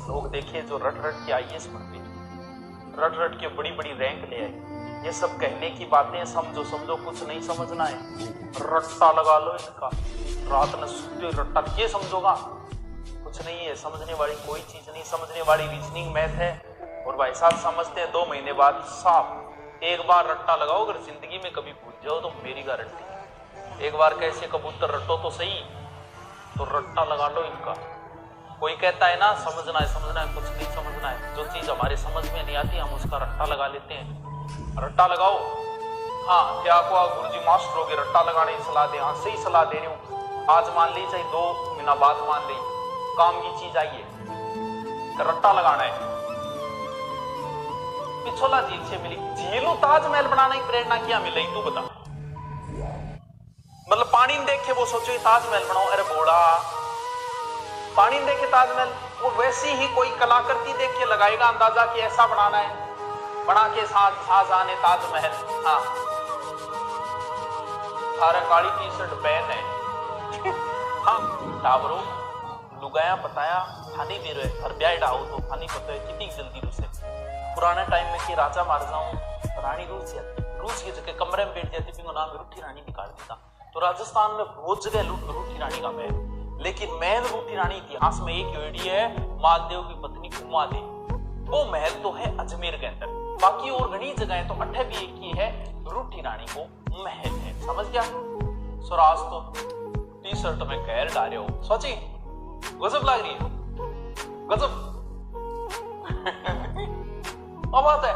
लोग देखे जो रट रट के आईएएस बनते, रट रट के बड़ी बड़ी रैंक ले आए। ये सब कहने की बातें समझो समझो, कुछ नहीं समझना है। रट्टा लगा लो इनका, रात में सुबह रट्टा, ये समझोगा कुछ नहीं है। समझने वाली कोई चीज नहीं, समझने वाली रीजनिंग मैथ है। और भाई साहब समझते हैं 2 महीने बाद साफ। एक बार रट्टा लगाओ, अगर जिंदगी में कभी भूल जाओ तो मेरी गारंटी, एक बार कैसे कबूतर रटो तो सही, तो रट्टा लगा लो इनका। कोई कहता है ना समझना है, कुछ नहीं समझना है। जो चीज हमारे समझ में नहीं आती हम उसका रट्टा लगा लेते हैं। रट्टा लगाओ। हाँ, क्या को गुरुजी मास्टर हो गए, रट्टा लगाने की सलाह दे। हाँ, सही सलाह दे रही हूँ। आज मान ली, चाहे 2 महीना बाद मान ली, काम की चीज आई है, रट्टा लगाना है। पिछोला झील से मिली, झीलू ताजमहल बनाने की प्रेरणा क्या मिली तू बता। मतलब पानी ने देखे वो सोचो ताजमहल बनाओ, अरे बोड़ा पानी ने देखे ताजमहल, वो वैसी ही कोई कलाकृति देख के लगाएगा अंदाजा कि ऐसा बनाना है, बना के शाहजहां ने ताजमहल। हाँ, सारा काली टी-शर्ट पहन है। हाँ, टावरों लुगाया बताया खानी भी रहे, हर ब्याह डाहो तो खानी पता है कितनी जल्दी रूसे। पुराने टाइम में कि राजा महाराजाओं रानी रूस की जगह कमरे में बैठ जाती थी, नाम रूठी रानी निकाल देता। तो राजस्थान में बहुत जगह रूठी रानी का महल, लेकिन महल रूठी रानी इतिहास में एक योड़ी है, मालदेव की पत्नी कुमा देवी। वो महल तो है अजमेर के अंदर, बाकी और घनी जगह तो अठे भी एक ही है, रूठी रानी को महल है। समझ गया? स्वराज तो टी-शर्ट में गैर डाले हो, सोची गजब लग रही है, गजब। अब बात है,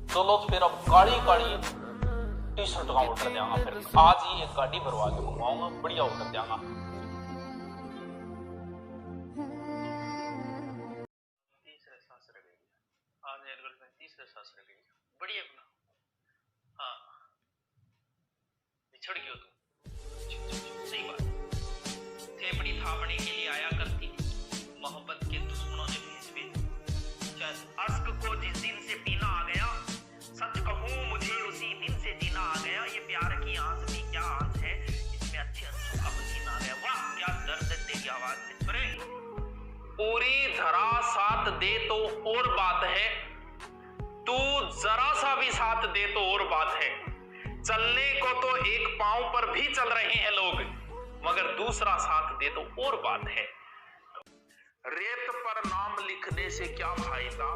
चलो फिर अब काली काली टी-शर्ट का ऑर्डर देंगे। फिर आज ही एक गाड़ी भरवा के मंगवाऊंगा, बढ़िया ऑर्डर देंगा। तीसरे सांस रह गई, आज गर्लफ्रेंड तीसरे सांस रह गई, बढ़िया बना। हाँ, बिछड़ गयो तू, सही बात। थेपड़ी थापने के लिए आया करती, मोहब्बत के दुश्मनों ने भेज अश्क को जिस दिन से पीना आ गया, सच कहूं मुझे उसी दिन से जीना आ गया। ये प्यार की आंच भी क्या आंच है, इसमें अच्छे अच्छों का पसीना आ गया। वाह क्या दर्द तेरी आवाज से सुने। पूरी धरा साथ दे तो और बात है, तू जरा सा भी साथ दे तो और बात है। चलने को तो एक पांव पर भी चल रहे हैं लोग, मगर दूसरा साथ दे तो और बात है। रेत पर नाम लिखने से क्या फायदा,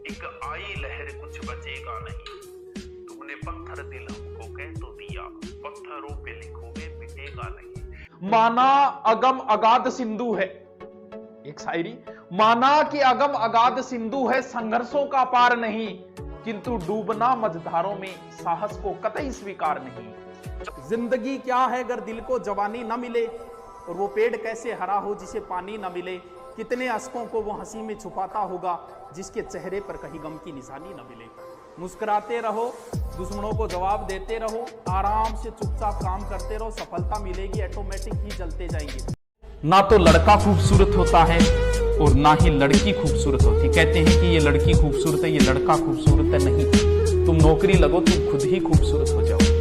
एक आई लहर कुछ बचेगा नहीं। तुमने पत्थर दिल हमको कह तो दिया, पत्थरों पे लिखोगे मिटेगा नहीं। माना अगम अगाध सिंधु है, एक शायरी, माना कि अगम अगाध सिंधु है, संघर्षों का पार नहीं, किंतु डूबना मझधारों में साहस को कतई स्वीकार नहीं। जिंदगी क्या है अगर दिल को जवानी न मिले, और वो पेड़ कैसे हरा हो जिसे पानी न मिले। कितने अश्कों को वो हंसी में छुपाता होगा, जिसके चेहरे पर कहीं गम की निशानी न मिले। मुस्कुराते रहो, दुश्मनों को जवाब देते रहो, आराम से चुपचाप काम करते रहो, सफलता मिलेगी, ऑटोमेटिक ही चलते जाएंगे। ना तो लड़का खूबसूरत होता है और ना ही लड़की खूबसूरत होती। कहते हैं कि ये लड़की खूबसूरत है, ये लड़का खूबसूरत है। नहीं, तुम नौकरी लगो, तुम खुद ही खूबसूरत हो जाओ।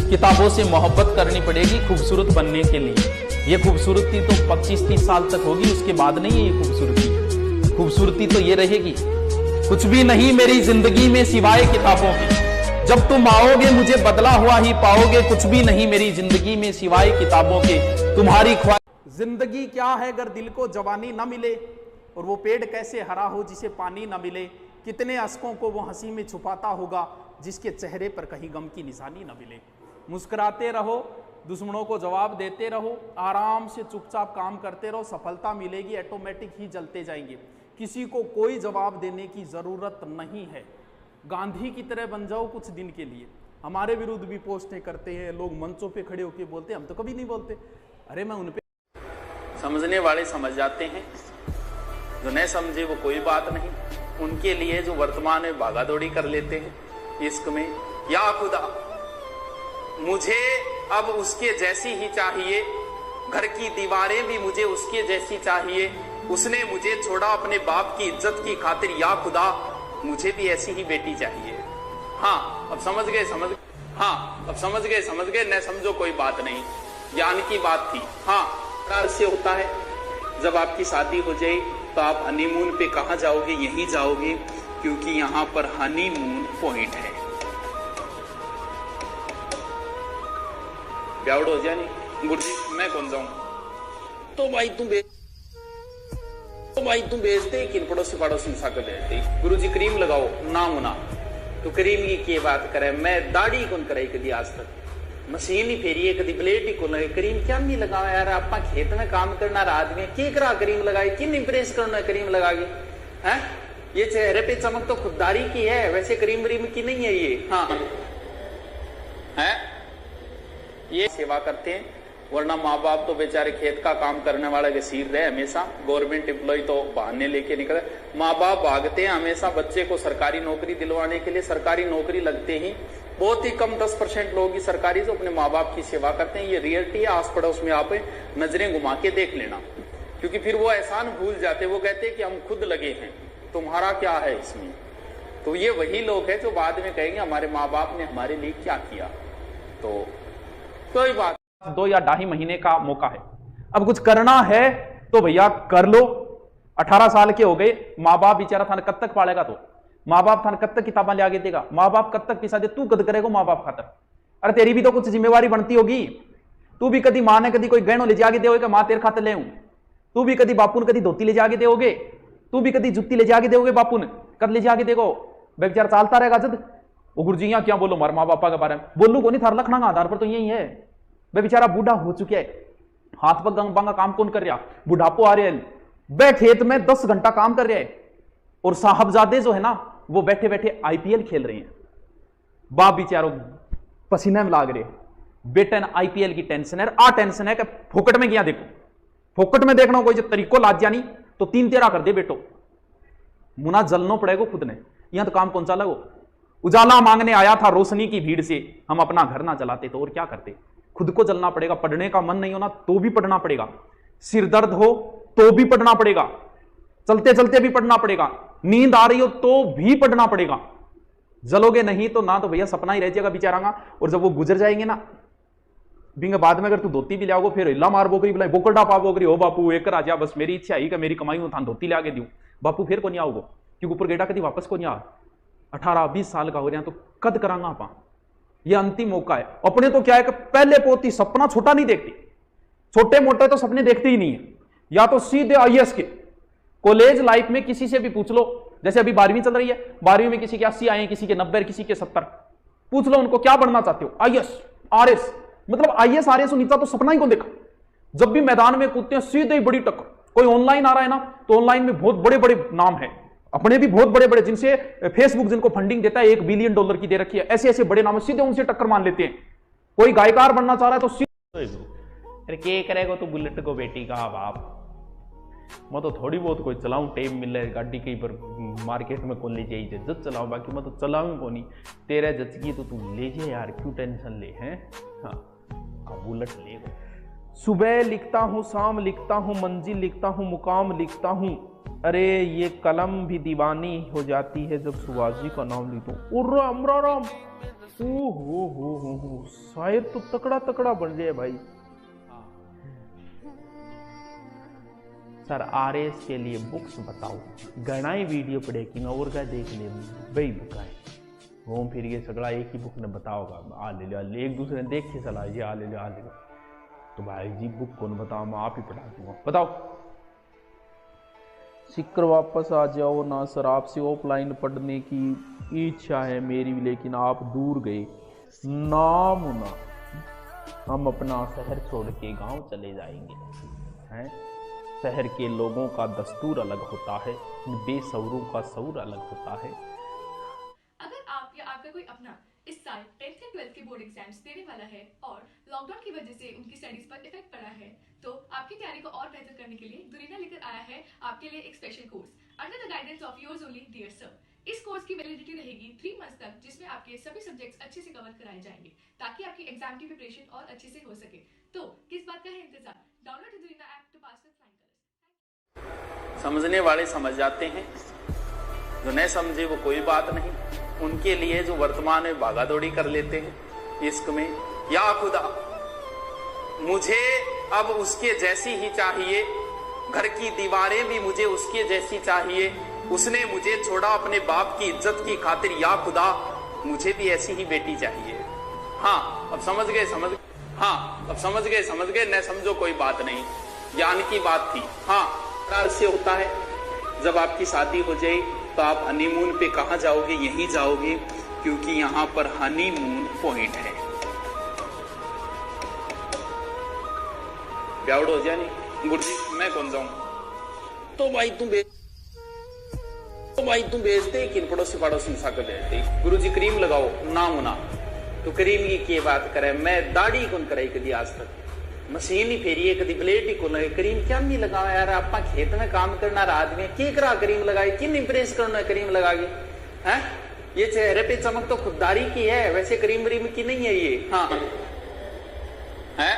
किताबों से मोहब्बत करनी पड़ेगी खूबसूरत बनने के लिए। ये खूबसूरती तो 25-30 साल तक होगी, उसके बाद नहीं है ये खूबसूरती। खूबसूरती तो ये रहेगी, कुछ भी नहीं मेरी जिंदगी में सिवाय किताबों की। जब तुम आओगे मुझे बदला हुआ ही पाओगे, कुछ भी नहीं मेरी जिंदगी में सिवाय किताबों के। तुम्हारी ख्वाहिश। जिंदगी क्या है अगर दिल को जवानी न मिले, और वो पेड़ कैसे हरा हो जिसे पानी न मिले। कितने अश्कों को वो हंसी में छुपाता होगा, जिसके चेहरे पर कहीं गम की निशानी न मिले। मुस्कुराते रहो, दुश्मनों को जवाब देते रहो, आराम से चुपचाप काम करते रहो, सफलता मिलेगी, ऑटोमेटिक ही चलते जाएंगे। किसी को कोई जवाब देने की जरूरत नहीं है। गांधी की तरह बन जाओ कुछ दिन के लिए। हमारे विरुद्ध भी पोस्टें करते हैं लोग, मंचों पे खड़े होकर बोलते हैं, हम तो कभी नहीं बोलते। अरे मैं उनपे, समझने वाले समझ जाते हैं, जो नहीं समझे वो कोई बात नहीं। उनके लिए जो वर्तमान में भागा दौड़ी कर लेते हैं इश्क में, या खुदा मुझे अब उसके जैसी ही चाहिए, घर की दीवारें भी मुझे उसके जैसी चाहिए। उसने मुझे छोड़ा अपने बाप की इज्जत की खातिर, या खुदा मुझे भी ऐसी ही बेटी चाहिए। हाँ अब समझ गए, हाँ अब समझ गए, न समझो कोई बात नहीं, ज्ञान की बात थी। हाँ प्यार से होता है, जब आपकी शादी हो जाए तो आप हनीमून पे कहाँ जाओगे? यहीं जाओगे, क्योंकि यहाँ पर हनीमून पॉइंट है। ब्यावड़ हो जाए नहीं गुरुजी, मैं कौन जाऊं? तो भाई तुम बेचते किन पड़ोसी पड़ोसी सा कर देते। गुरुजी क्रीम लगाओ ना मुना, तो क्रीम की क्या बात करे? मैं दाढ़ी कौन कराई कभी आज तक, मशीन ही फेरी है कभी, ब्लेड ही कौन लगे, क्रीम क्या नहीं लगाओ यार। आप खेत में काम करना आदमी की करा क्रीम लगाए, किन इंप्रेस करना क्रीम लगा के हैं? ये चेहरे पे चमक तो खुददारी की है, वैसे क्रीम व्रीम की नहीं है ये। हाँ है, ये सेवा करते हैं, वरना माँ बाप तो बेचारे खेत का काम करने वाले के सिर रहे हमेशा। गवर्नमेंट एम्प्लॉय तो बहाने लेके निकले, माँ बाप भागते हैं हमेशा बच्चे को सरकारी नौकरी दिलवाने के लिए। सरकारी नौकरी लगते ही बहुत ही कम 10% लोग ही सरकारी जो अपने माँ बाप की सेवा करते हैं। ये रियलिटी है, आस पड़ोस में आप नजरें घुमा के देख लेना, क्योंकि फिर वो एहसान भूल जाते। वो कहते हैं कि हम खुद लगे हैं, तुम्हारा क्या है इसमें। तो ये वही लोग हैं जो बाद में कहेंगे हमारे माँ बाप ने हमारे लिए क्या किया। तो कोई बात, 2 या 2.5 महीने का मौका है। अब कुछ करना है तो भैया कर लो। 18 साल के हो गए, माँ बाप बेचारा थाने कब तक पालेगा? तो माँ बाप थाने कब तक किताबा ले आगे देगा? माँ बाप कब तक पिसा दे? तू कद करेगा माँ बाप खातर? अरे तेरी भी तो कुछ जिम्मेवारी बनती होगी। तू भी कभी माँ ने कभी कोई गहनों ले जाके दोगे, माँ तेरे खातर ले? तू भी कभी बापू ने कभी धोती ले जाके दोगे? तू भी कभी जुत्ती ले जाके दोगे बापू ने? कद ले जाके देखो बेचारा चलता रहेगा जद। वो गुरुजी यहाँ क्या बोलो मार माँ बापा के बारे में? बोलू को नहीं, थार लखना आधार पर तो यही है। वे बेचारा बूढ़ा हो चुका है, हाथ पर गंग बांगा काम कौन कर रहा? बुढ़ापो आ रहे हैं, वे खेत में 10 घंटा काम कर रहे हैं, और साहबजादे जो है ना वो बैठे बैठे IPL खेल रहे हैं। बाप बेचारो पसीने में लाग रहे, बेटे ने IPL की टेंशन है। आ टेंशन है कि फोकट में गया देखो, फोकट में देखना कोई जो तरीको लाद जानी तो 3 तेरा कर दे बेटो, मुना जलनो पड़ेगा खुद ने। यहां तो काम कौन सा लगो? उजाला मांगने आया था रोशनी की भीड़ से, हम अपना घर ना जलाते तो और क्या करते? खुद को जलना पड़ेगा। पढ़ने का मन नहीं होना तो भी पढ़ना पड़ेगा, सिर दर्द हो तो भी पढ़ना पड़ेगा, चलते चलते भी पढ़ना पड़ेगा, नींद आ रही हो तो भी पढ़ना पड़ेगा। जलोगे नहीं तो ना तो भैया सपना ही रह जाएगा बेचारा। और जब वो गुजर जाएंगे ना बिंग बाद में, अगर तू धोती भी लाओगे फिर हिला मार बोकरी बुलाई बोकड़ा पा बोकरी हो बापू एक राजा, बस मेरी इच्छा ही कि मेरी कमाई में थान धोती ला के दूं बापू, फिर को नहीं आओगे क्योंकि ऊपर गेटा कभी वापस को नहीं आ। 18-20 साल का हो रहा है तो कद करांगा आप? ये अंतिम मौका है। अपने तो क्या है कि पहले पोती सपना छोटा नहीं देखती, छोटे मोटे तो सपने देखते ही नहीं है। या तो सीधे IAS के। कॉलेज लाइफ में किसी से भी पूछ लो, जैसे अभी 12वीं चल रही है, 12वीं में किसी के 80 आए, किसी के 90, किसी के 70, पूछ लो उनको क्या बनना चाहते हो? IAS RS, मतलब IAS RS नीचा तो सपना ही कौन देखा। जब भी मैदान में कूदते हैं सीधे ही बड़ी टक्कर। कोई ऑनलाइन आ रहा है ना तो ऑनलाइन में बहुत बड़े बड़े नाम है, अपने भी बहुत बड़े बड़े, जिनसे फेसबुक जिनको फंडिंग देता है $1 बिलियन की दे रखी है, ऐसे ऐसे बड़े नाम है, सीधे उनसे टक्कर मान लेते हैं। कोई गायकार बनना चाह रहा है तो सीधे के करेगा तो बुलेट को बेटी का बाप, मैं तो थोड़ी बहुत कोई चलाऊं, टाइम मिले गाड़ी कहीं पर मार्केट में कौन ले जाइए जज चलाऊं, बाकी मैं तो चलाऊं को नहीं। तेरे जज की तो तू ले जाए यार, क्यों टेंशन ले हैं? हाँ बुलेट ले। सुबह लिखता हूँ, शाम लिखता हूँ, मंजिल लिखता हूँ, मुकाम लिखता हूँ, अरे ये कलम भी दीवानी हो जाती है जब सुभाष जी का नाम लिखता हूँ। राम राम, हो शायर तो तकड़ा तकड़ा बन जाए भाई। सर RS के लिए बुक्स बताओ, गणाई वीडियो पढ़ेगी और क्या देख ले भाई बुक है घूम फिर ये सगड़ा एक ही बुक ने बताओगा, आ ले ले एक दूसरे ने देख के सलाह ये आ ले ले। तो भाई जी बुक कौन बताओ, मैं आप ही पढ़ा दूंगा, बताओ। सिक्कर वापस आ जाओ ना सर, आपसे ऑफलाइन पढ़ने की इच्छा है मेरी, लेकिन आप दूर गए ना मुना, हम अपना शहर छोड़ के गांव चले जाएंगे। हैं शहर के लोगों का दस्तूर अलग होता है, बेसौरों का सौर अलग होता है। अगर आप या आपका कोई अपना इस साल 10th या 12th के बोर्ड एग्जाम्स देने वाला है और लॉकडाउन की वजह से उनकी स्टडीज पर इफेक्ट पड़ा है, तो आपकी तैयारी को और बेहतर करने के लिए दुरीना लेकर आया है आपके लिए एक special course under the guidance of yours only dear sir. इस कोर्स की वैलिडिटी रहेगी 3 मंथ्स तक, जिसमें आपके सभी सब्जेक्ट्स अच्छे से कवर कराए जाएंगे ताकि आपकी एग्जाम की प्रिपरेशन और अच्छे से हो सके। तो किस बात का है इंतजार, डाउनलोड द दुरीना app to pass with flying colours. समझने वाले समझ जाते हैं, जो नहीं समझे वो कोई बात नहीं। उनके लिए जो वर्तमान में भागा दौड़ी कर लेते हैं इश्क में, या खुदा मुझे अब उसके जैसी ही चाहिए, घर की दीवारें भी मुझे उसके जैसी चाहिए। उसने मुझे छोड़ा अपने बाप की इज्जत की खातिर, या खुदा मुझे भी ऐसी ही बेटी चाहिए। हाँ अब समझ गए, हाँ अब समझ गए, न समझो कोई बात नहीं, ज्ञान की बात थी। हाँ प्यार से होता है, जब आपकी शादी हो जाए तो आप हनीमून पे कहां जाओगे? यहीं जाओगे, क्योंकि यहां पर हनीमून पॉइंट है। ब्याउड हो जाए नहीं गुरुजी, मैं कौन जाऊं? तो भाई तुम बेचते किन पड़ोसी साकर बेचते। गुरुजी क्रीम लगाओ ना मुना, तो क्रीम की क्या बात करे, मैं दाढ़ी कौन कराई कभी आज तक, मशीन ही फेरी है कभी, ब्लेड ही कौन लगे, क्रीम क्या नहीं लगा यार। आप खेत में काम करना आदमी की करा क्रीम लगाई, किन इंप्रेस करना क्रीम लगा के हैं? ये चेहरे पे चमक तो खुददारी की है, वैसे क्रीम व्रीम की नहीं है ये। हाँ है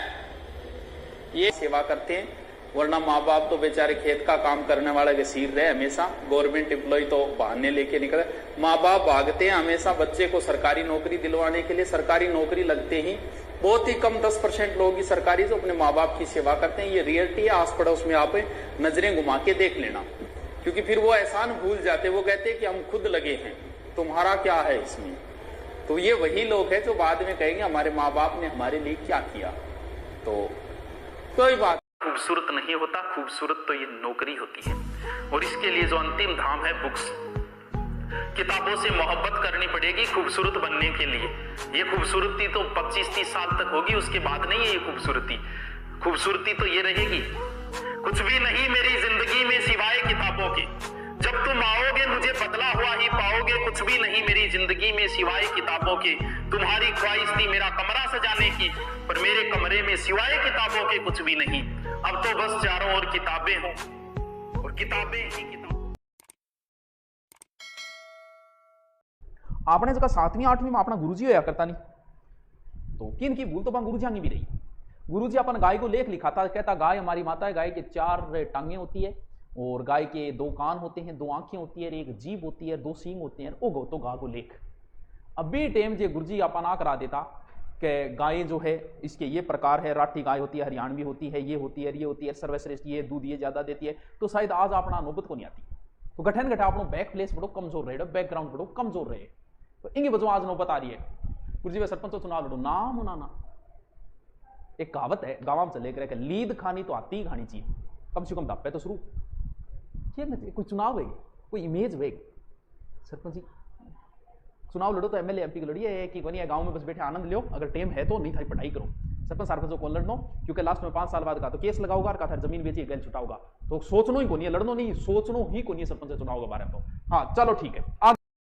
ये सेवा करते हैं, वरना माँ बाप तो बेचारे खेत का काम करने वाले के सिर रहे हमेशा। गवर्नमेंट एम्प्लॉय तो बहाने लेके निकले, माँ बाप भागते हैं हमेशा बच्चे को सरकारी नौकरी दिलवाने के लिए। सरकारी नौकरी लगते ही बहुत ही कम 10% लोग ही सरकारी जो अपने माँ बाप की सेवा करते हैं। ये रियलिटी है, आस पड़ोस में आप नजरें घुमा के देख लेना, क्योंकि फिर वो एहसान भूल जाते। वो कहते हैं कि हम खुद लगे हैं, तुम्हारा क्या है इसमें। तो ये वही लोग हैं जो बाद में कहेंगे हमारे माँ बाप ने हमारे लिए क्या किया। तो कोई बात, खूबसूरत नहीं होता, खूबसूरत तो ये नौकरी होती है। और इसके लिए जो अंतिम धाम है बुक्स, किताबों से मोहब्बत करनी पड़ेगी खूबसूरत बनने के लिए। ये खूबसूरती तो 25-30 साल तक होगी, उसके बाद नहीं है ये खूबसूरती। खूबसूरती तो ये रहेगी, कुछ भी नहीं मेरी जिंदगी में सिवाय किताबों के। जब तुम आओगे मुझे बदला हुआ ही पाओगे, कुछ भी नहीं मेरी जिंदगी में सिवाय किताबों के। तुम्हारी ख्वाहिश थी मेरा कमरा सजाने की, पर मेरे कमरे में सिवाय किताबों के कुछ भी नहीं। अब तो बस चारों ओर किताबें हों, और किताबें ही किताबें। आपने जगह 7वीं 8वीं में अपना गुरुजी होया करता नहीं, तो किन की भूल तो गुरुजी आंगी भी रही। गुरुजी अपन गाय को लेख लिखा था, कहता गाय हमारी माता है, गाय के 4 टांगे होती है, और गाय के 2 कान होते हैं, 2 आंखें होती है, 1 जीभ होती है, 2 सींग होते हैं। ओ गो तो गा को लेख अभी टाइम जे गुरुजी अपन आ करा देता कि गाय जो है इसके ये प्रकार है, राठी गाय होती है, हरियाणवी होती है, ये होती है, ये होती है, सर्वश्रेष्ठ ये, दूध ये ज्यादा देती है, तो शायद आज अपना नौबत को नहीं आती। तो गठन घटा अपनो बैक प्लेस बड़ो कमजोर रहे, बैकग्राउंड बड़ो कमजोर रहे, तो इंगे वजह आज नौबत आ रही है। गुरुजी वे सरपंच चुनाव लड़ो ना मुनाना। एक कहावत है गांव में चले कर, लीद खानी तो आती ही खानी चाहिए, कम से कम धप्पे तो शुरू। कोई चुनाव है, कोई इमेज है, सरपंच जी चुनाव लड़ो तो एमएलए एमपी की लड़िए कि बनी है, गांव में बस बैठे आनंद लो, अगर टेम है तो, नहीं था पढ़ाई करो। सरपंच सरपंच को लड़नो, क्योंकि लास्ट में 5 साल बाद का तो केस लगाओगा, का जमीन बेची गैल छुटाओगा, तो सोचनो ही को नहीं है, लड़नो नहीं, सोचनो ही को नहीं है सरपंच चुनाव के बारे में। तो हाँ चलो ठीक है।